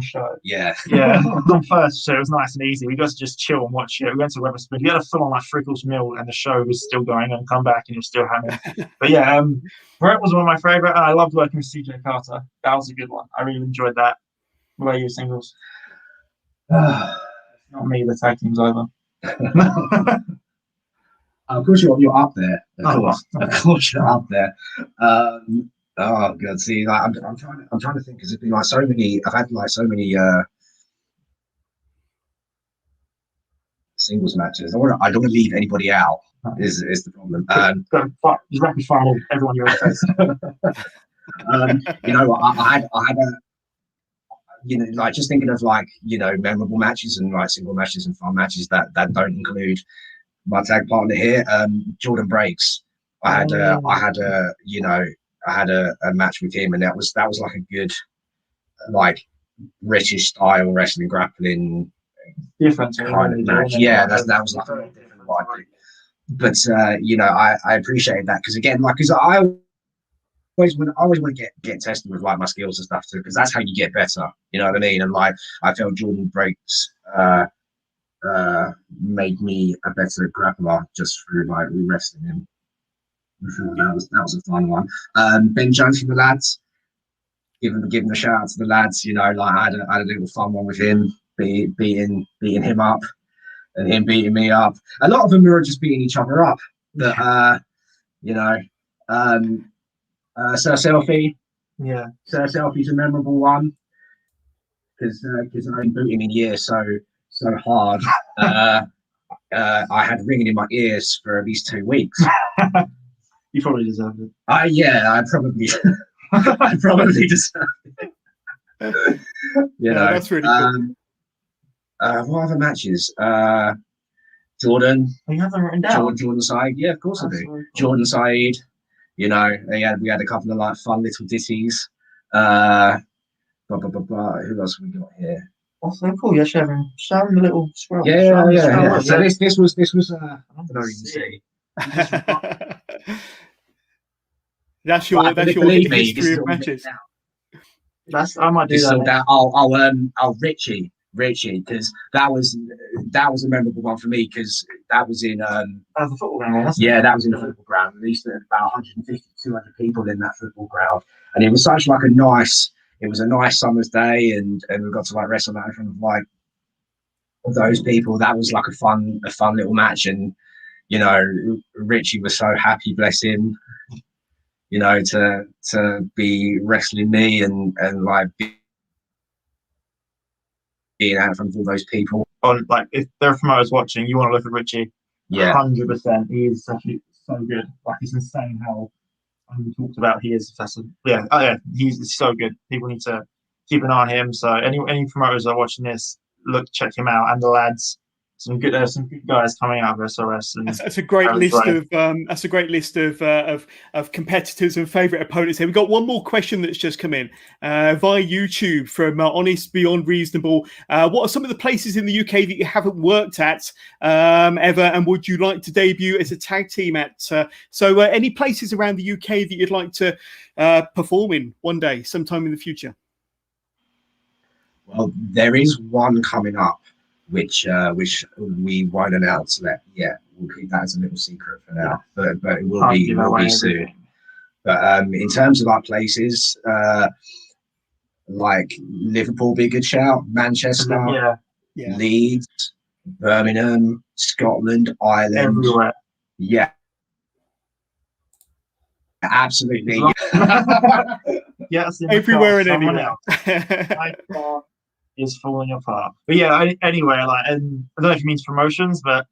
show. Yeah. On first, so it was nice and easy. We got to just chill and watch it. We went to Wetherspoon. We had a full on like Frickles meal, and the show was still going on. Come back, and it was still happening. But yeah, Brett was one of my favorite, and I loved working with CJ Carter. That was a good one. I really enjoyed that. What about you, singles? Not me. The tag team's over. Of course, you're up there. Oh, Of course, you're up there. Oh god, see, like, I'm trying to think because it's been like so many. I've had like so many singles matches. I don't want to leave anybody out. Is the problem? Just rapid fire everyone you're face. You know, I had a, you know, like just thinking of like, you know, memorable matches and like single matches and fun matches that don't include my tag partner here, Jordan Breaks. I had a you know, I had a match with him, and that was like a good, like, British style wrestling grappling Different kind of match. Yeah, that was like a different vibe. But you know, I appreciate that because again, like, because I always want to get tested with like my skills and stuff too, because that's how you get better. You know what I mean? And like, I felt Jordan Breaks made me a better grappler just through like wrestling him. That was a fun one. Ben Jones from the lads, giving a shout out to the lads. You know, like I had a little fun one with him, beating him up, and him beating me up. A lot of them were just beating each other up. But you know, Sir Selfie, Yeah, Sir Selfie's a memorable one because I've been booting in years so hard. I had ringing in my ears for at least 2 weeks. you probably deserved it. Yeah, I probably deserve it. You know, that's really cool. What other matches? Jordan. You have them written down. Jordan Said. Yeah, of course That's I do. really cool. Jordan Said. You know, we had a couple of like fun little ditties. Who else have we got here? That's so cool. You're showing the little scroll. Yeah. So this was I don't know you can see. That's your history of matches. I might do that. I'll Richie, because that was a memorable one for me because that was in the football ground. That was in the football ground. At least about 150, 200 people in that football ground, and it was such like a nice summer's day, and we got to like wrestle that in front of like those people. That was like a fun little match, and you know, Richie was so happy, bless him, you know, to be wrestling me and like being out in front of all those people. On like, if there are promoters watching, you want to look at Richie. Yeah, 100%. He is actually so good. Like, it's insane how we talked about he is. He's so good. People need to keep an eye on him. So any promoters that are watching this, check him out, and the lads. Some good guys coming out of SRS. And that's a great list of competitors and favourite opponents. Here we've got one more question that's just come in via YouTube from Honest Beyond Reasonable. What are some of the places in the UK that you haven't worked at ever, and would you like to debut as a tag team at? So any places around the UK that you'd like to perform in one day, sometime in the future? Well, there is one coming up, which we won't announce that yet. We'll keep that as a little secret for now, but it will be soon. But in terms of our places, like Liverpool, be a good shout. Manchester, Leeds, Birmingham, Scotland, Ireland, everywhere. Yeah, absolutely. Yes, everywhere and anywhere. Is falling apart. But yeah, anywhere, like, and I don't know if it means promotions, but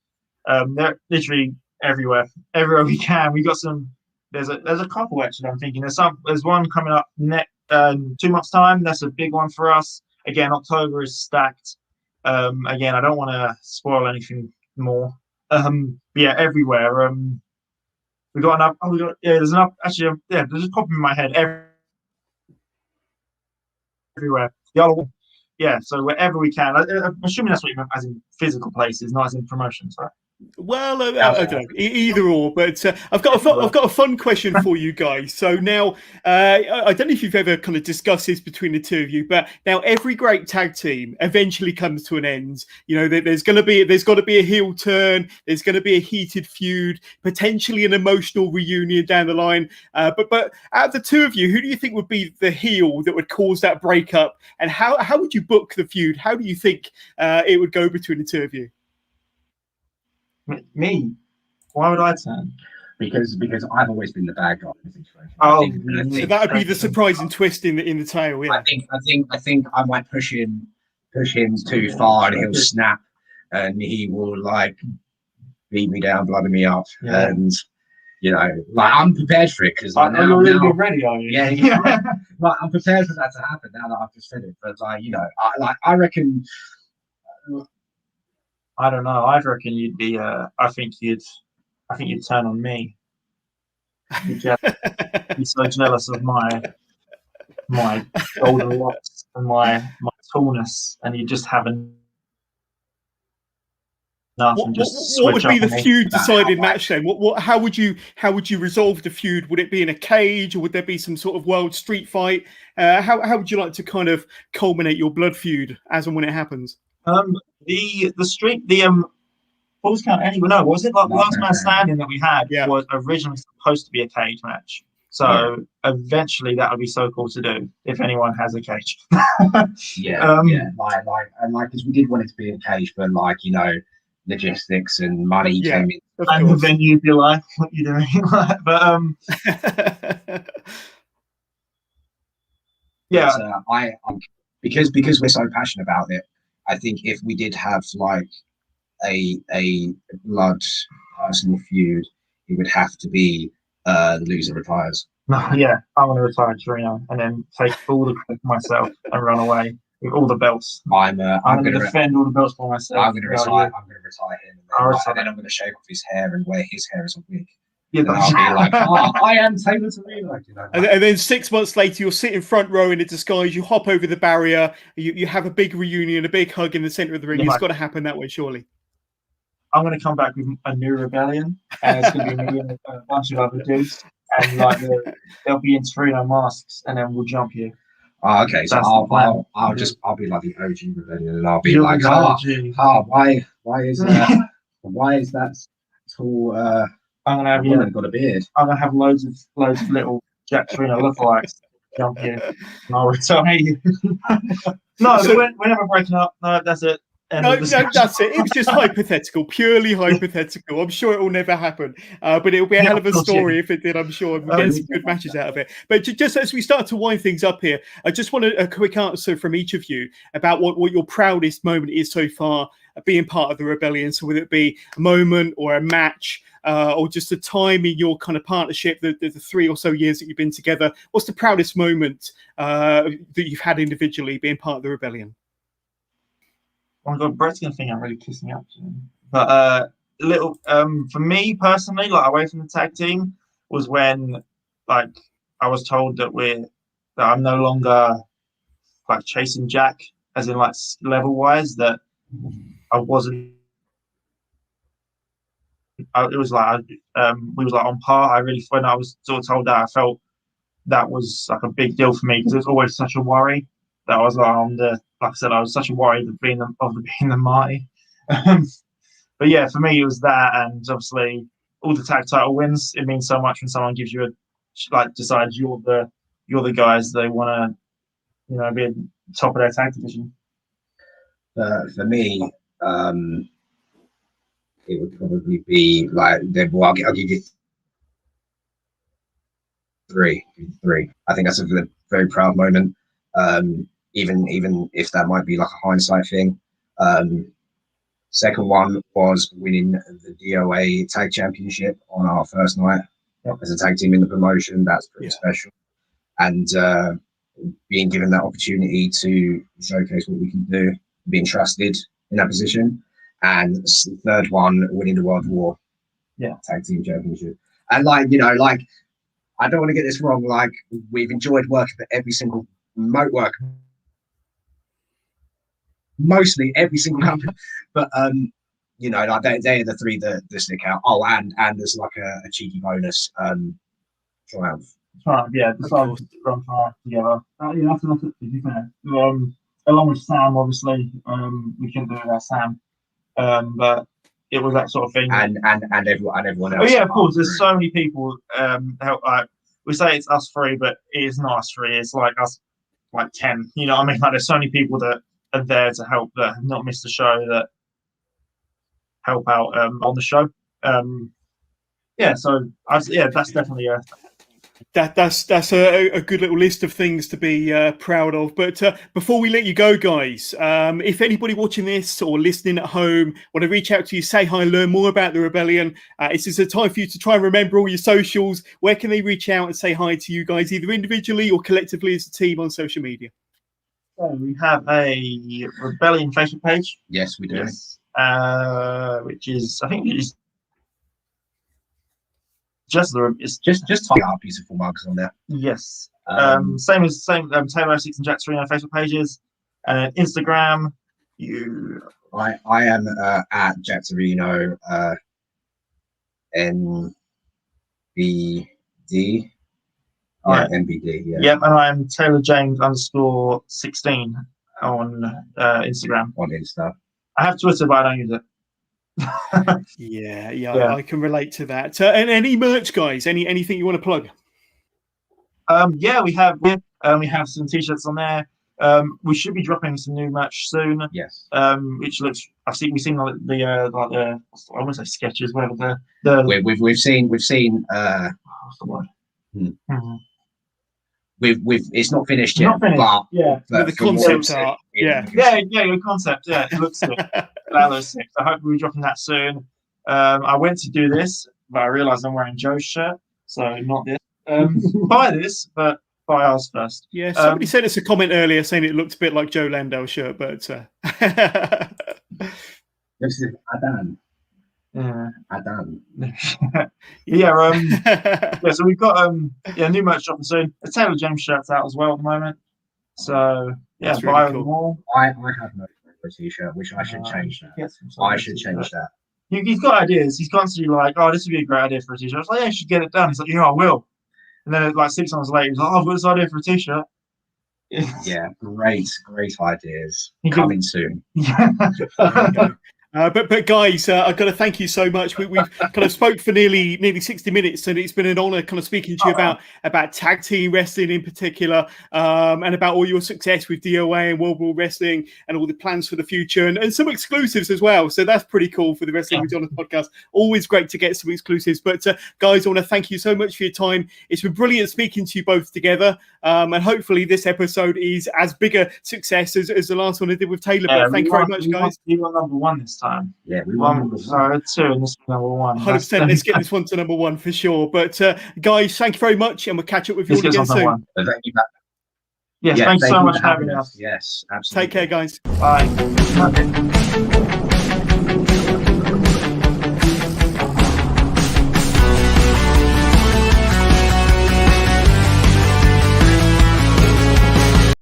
they're literally everywhere we can. We got some. There's a couple actually. I'm thinking there's one coming up next 2 months time. That's a big one for us. Again, October is stacked. Again, I don't want to spoil anything more. Yeah, everywhere. We got enough. Oh, there's enough. Actually, there's just popping in my head. Everywhere. Yeah, so wherever we can. I'm assuming that's what you meant as in physical places, not as in promotions, right? Well, I don't know, either or. But I've got a fun question for you guys. So now, I don't know if you've ever kind of discussed this between the two of you, but now every great tag team eventually comes to an end. You know, there's got to be a heel turn. There's going to be a heated feud, potentially an emotional reunion down the line. But out of the two of you, who do you think would be the heel that would cause that breakup? And how would you book the feud? How do you think it would go between the two of you? Me? Why would I turn? Because I've always been the bad guy in the situation. Oh, So that would be the surprising twist in the tale. Yeah. I think I might push him too far, and he'll snap, and he will like beat me down, bloody me up, and you know, like I'm prepared for it because you're really ready, are you? Yeah. Like I'm prepared for that to happen now that I've just said it. But like, you know, I reckon. I don't know. I reckon you'd be. I think you'd turn on me. You'd be so jealous of my golden locks and my tallness, and you just have enough. What would be the feud decided match then? How would you resolve the feud? Would it be in a cage, or would there be some sort of world street fight? How would you like to kind of culminate your blood feud as and when it happens? The Falls Count Anywhere. No, was it like the last man standing that we had was originally supposed to be a cage match? So eventually that would be so cool to do if anyone has a cage. Like because we did want it to be a cage, but like, you know, logistics and money came in. And then you'd be like, what are you doing? But because we're so passionate about it, I think if we did have like a blood personal feud, it would have to be the loser retires. Yeah, I want to retire Toreno and then take all the credit for myself and run away with all the belts. I'm going to defend all the belts for myself. I'm going to retire him, and then I'm going to shave off his hair and wear his hair as a wig. Yeah, I'll be like, I am Taylor Toreno. You know, and then 6 months later, you'll sit in front row in a disguise. You hop over the barrier. You have a big reunion, a big hug in the center of the ring. It's got to happen that way, surely. I'm going to come back with a new rebellion, and it's going to be me and a bunch of other dudes, and like they'll be in Toreno masks, and then we'll jump you. Oh, okay. So I'll be like the OG rebellion, and I'll be like, why is that tall? I'm gonna have got a beard. I'm gonna have loads of little Jack Toreno lookalikes jump you, and I'll retire you. No, so, we're never breaking up. No, that's it. No, that's it. It was just hypothetical, purely hypothetical. I'm sure it will never happen, but it'll be a hell of a story if it did. I'm sure we'll get some good matches out of it. But just as we start to wind things up here, I just want a quick answer from each of you about what your proudest moment is so far being part of the rebellion. So whether it be a moment or a match, or just a time in your kind of partnership, the 3 or so years that you've been together, what's the proudest moment that you've had individually being part of the rebellion? Oh my God, Brett's gonna think I'm really kissing up to him. But for me personally, like away from the tag team, was when like I was told that I'm no longer like chasing Jack, as in like level wise, that I wasn't. It was like we was like on par. When I was sort of told that, I felt that was like a big deal for me because it was always such a worry that I was like like I said, I was such a worry of being the Marty. But yeah, for me it was that, and obviously all the tag title wins. It means so much when someone gives you decides you're the guys they want to, be at the top of their tag division. For me, it would probably be like I'll give you three. I think that's a very proud moment. Even if that might be like a hindsight thing. Second one was winning the DOA tag championship on our first night as a tag team in the promotion. That's pretty special. And being given that opportunity to showcase what we can do, being trusted in that position. And the third one, winning the World War tag team championship. And I don't want to get this wrong. Like, we've enjoyed working for every single mostly every single company, but they're the three that stick out. Oh, and there's like a cheeky bonus, Triumph. Yeah, decided to run Triumph together. That's to be fair. Along with Sam, obviously, we couldn't do it without Sam, but it was that sort of thing. And everyone else. Oh yeah, of course. There's so many people help. We say it's us three, but it is not us three. It's like us, like 10. You know what I mean? Like, there's so many people that are there to help, that have not missed the show, that help out on the show. yeah, so that's definitely That's a good little list of things to be proud of. But before we let you go, guys, if anybody watching this or listening at home want to reach out to you, say hi, learn more about the Rebellion, this is a time for you to try and remember all your socials. Where can they reach out and say hi to you guys, either individually or collectively as a team on social media? we have a Rebellion Facebook page. Yes, we do. Yes. Which is, I think it's just type our beautiful mugs on there. yes. Same Taylor 6 and Jack Toreno Facebook pages, and Instagram. I am at Jack Toreno NBD. NBD. Yeah. Yep, and I'm Taylor James _16 on Instagram. On Insta. I have Twitter, but I don't use it. Yeah, I can relate to that. And any merch, guys? Anything you want to plug? We have some t-shirts on there. We should be dropping some new merch soon. Yes. Which looks, we've seen like the I want to say sketches, whatever we've seen. what's the word? It's not finished yet, but the concept art. Your concept. Yeah, it looks sick. That looks sick. So hopefully we're dropping that soon. I went to do this, but I realised I'm wearing Joe's shirt, so not this. Buy this, but buy ours first. Yeah, somebody sent us a comment earlier saying it looked a bit like Joe Landale's shirt, but this is Adan. Adan. So we've got new merch dropping soon. The Taylor James shirt's out as well at the moment. So that's buy really them cool. all. I have no t-shirt, which I should change that. I should change that. He's got ideas. He's constantly like, "Oh, this would be a great idea for a t-shirt." I was like, "Yeah, you should get it done." He's like, "Yeah, I will." And then like 6 months later, he's like, "Oh, I've got this idea for a t-shirt." Yeah, great ideas coming soon. But guys, I've got to thank you so much. We've kind of spoke for nearly 60 minutes, and it's been an honor kind of speaking to you about tag team wrestling in particular, and about all your success with DOA and World War Wrestling and all the plans for the future, and some exclusives as well. So that's pretty cool for the Wrestling with Jonathan podcast. Always great to get some exclusives. But guys, I want to thank you so much for your time. It's been brilliant speaking to you both together, and hopefully this episode is as big a success as the last one I did with Taylor. But thank you very much, guys. You were number one this time. Yeah, we won. So 2 and this is number 1. 100%. Let's get this one to number 1 for sure. But guys, thank you very much, and we'll catch up with you all again soon. Thank you. Yes, thanks so much for having us. Yes, absolutely. Take care, guys. Bye.